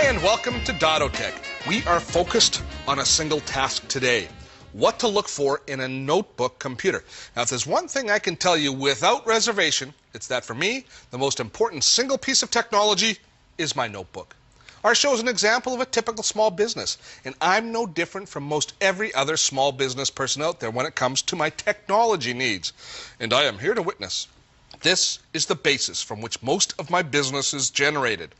and welcome to Dotto Tech. We are focused on a single task today: what to look for in a notebook computer. Now, if there's one thing I can tell you without reservation, it's that for me, the most important single piece of technology is my notebook. Our show is an example of a typical small business, and I'm no different from most every other small business person out there when it comes to my technology needs. And I am here to witness. This is the basis from which most of my business is generated.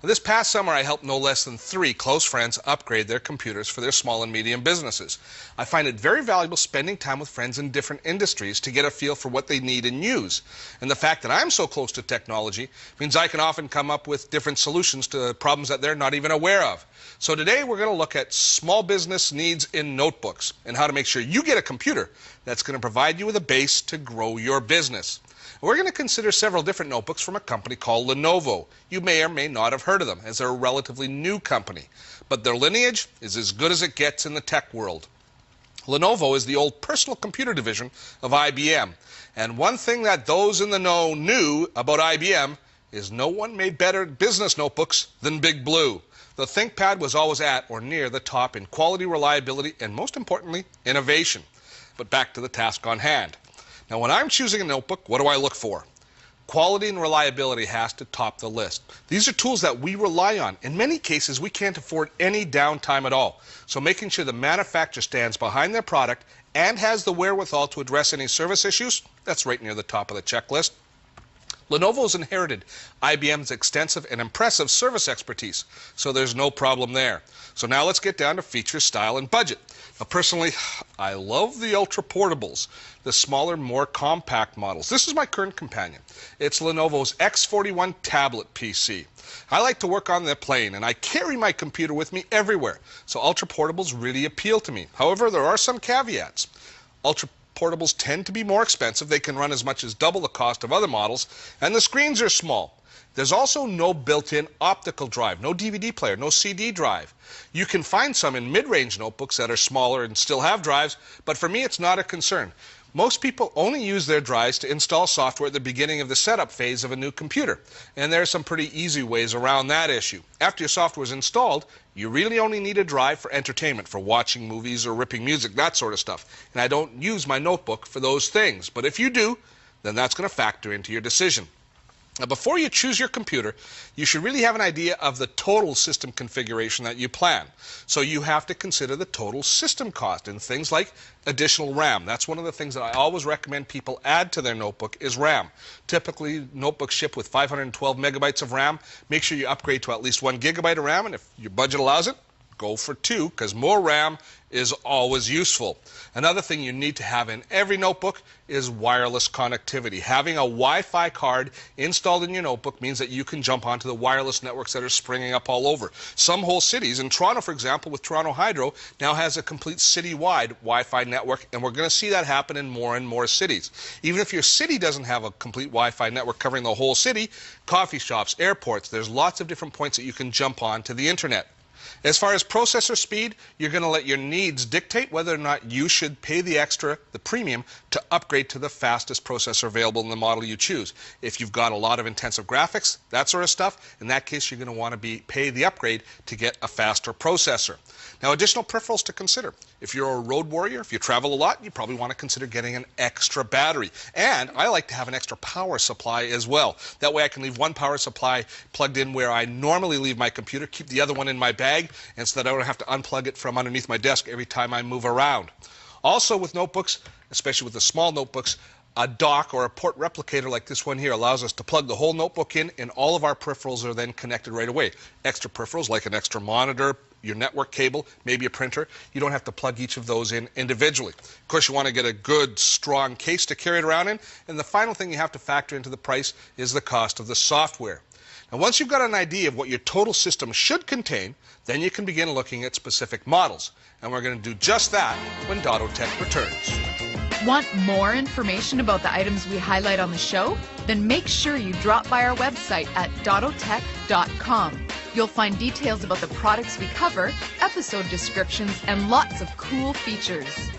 This past summer, I helped no less than 3 close friends upgrade their computers for their small and medium businesses. I find it very valuable spending time with friends in different industries to get a feel for what they need and use. And the fact that I'm so close to technology means I can often come up with different solutions to problems that they're not even aware of. So today, we're going to look at small business needs in notebooks and how to make sure you get a computer that's going to provide you with a base to grow your business. We're going to consider several different notebooks from a company called Lenovo. You may or may not have heard of them, as they're a relatively new company, but their lineage is as good as it gets in the tech world. Lenovo is the old personal computer division of IBM, and one thing that those in the know knew about IBM is no one made better business notebooks than Big Blue. The ThinkPad was always at or near the top in quality, reliability, and most importantly, innovation. But back to the task on hand. Now, when I'm choosing a notebook, what do I look for? Quality and reliability has to top the list. These are tools that we rely on. In many cases, we can't afford any downtime at all. So making sure the manufacturer stands behind their product and has the wherewithal to address any service issues, that's right near the top of the checklist. Lenovo's inherited IBM's extensive and impressive service expertise, so there's no problem there. So now let's get down to feature, style, and budget. Now, personally, I love the ultra portables, the smaller, more compact models. This is my current companion. It's Lenovo's X41 tablet PC. I like to work on the plane, and I carry my computer with me everywhere, so ultra portables really appeal to me. However, there are some caveats. Ultra portables tend to be more expensive. They can run as much as double the cost of other models, and the screens are small. There's also no built-in optical drive, no DVD player, no CD drive. You can find some in mid-range notebooks that are smaller and still have drives, but for me it's not a concern. Most people only use their drives to install software at the beginning of the setup phase of a new computer, and there are some pretty easy ways around that issue. After your software is installed, you really only need a drive for entertainment, for watching movies or ripping music, that sort of stuff. And I don't use my notebook for those things, but if you do, then that's going to factor into your decision. Now, before you choose your computer, you should really have an idea of the total system configuration that you plan. So you have to consider the total system cost and things like additional RAM. That's one of the things that I always recommend people add to their notebook is RAM. Typically, notebooks ship with 512 megabytes of RAM. Make sure you upgrade to at least 1 gigabyte of RAM, and if your budget allows it, go for 2, because more RAM is always useful. Another thing you need to have in every notebook is wireless connectivity. Having a Wi-Fi card installed in your notebook means that you can jump onto the wireless networks that are springing up all over. Some whole cities, in Toronto, for example, with Toronto Hydro, now has a complete city-wide Wi-Fi network, and we're going to see that happen in more and more cities. Even if your city doesn't have a complete Wi-Fi network covering the whole city, coffee shops, airports, there's lots of different points that you can jump on to the internet. As far as processor speed, you're going to let your needs dictate whether or not you should pay the extra, the premium, to upgrade to the fastest processor available in the model you choose. If you've got a lot of intensive graphics, that sort of stuff, in that case, you're going to want to pay the upgrade to get a faster processor. Now, additional peripherals to consider. If you're a road warrior, if you travel a lot, you probably want to consider getting an extra battery. And I like to have an extra power supply as well. That way I can leave one power supply plugged in where I normally leave my computer, keep the other one in my bag, and so that I don't have to unplug it from underneath my desk every time I move around. Also with notebooks, especially with the small notebooks, a dock or a port replicator like this one here allows us to plug the whole notebook in, and all of our peripherals are then connected right away. Extra peripherals like an extra monitor, your network cable, maybe a printer. You don't have to plug each of those in individually. Of course, you want to get a good, strong case to carry it around in. And the final thing you have to factor into the price is the cost of the software. Now, once you've got an idea of what your total system should contain, then you can begin looking at specific models. And we're going to do just that when Dotto Tech returns. Want more information about the items we highlight on the show? Then make sure you drop by our website at dottotech.com. You'll find details about the products we cover, episode descriptions, and lots of cool features.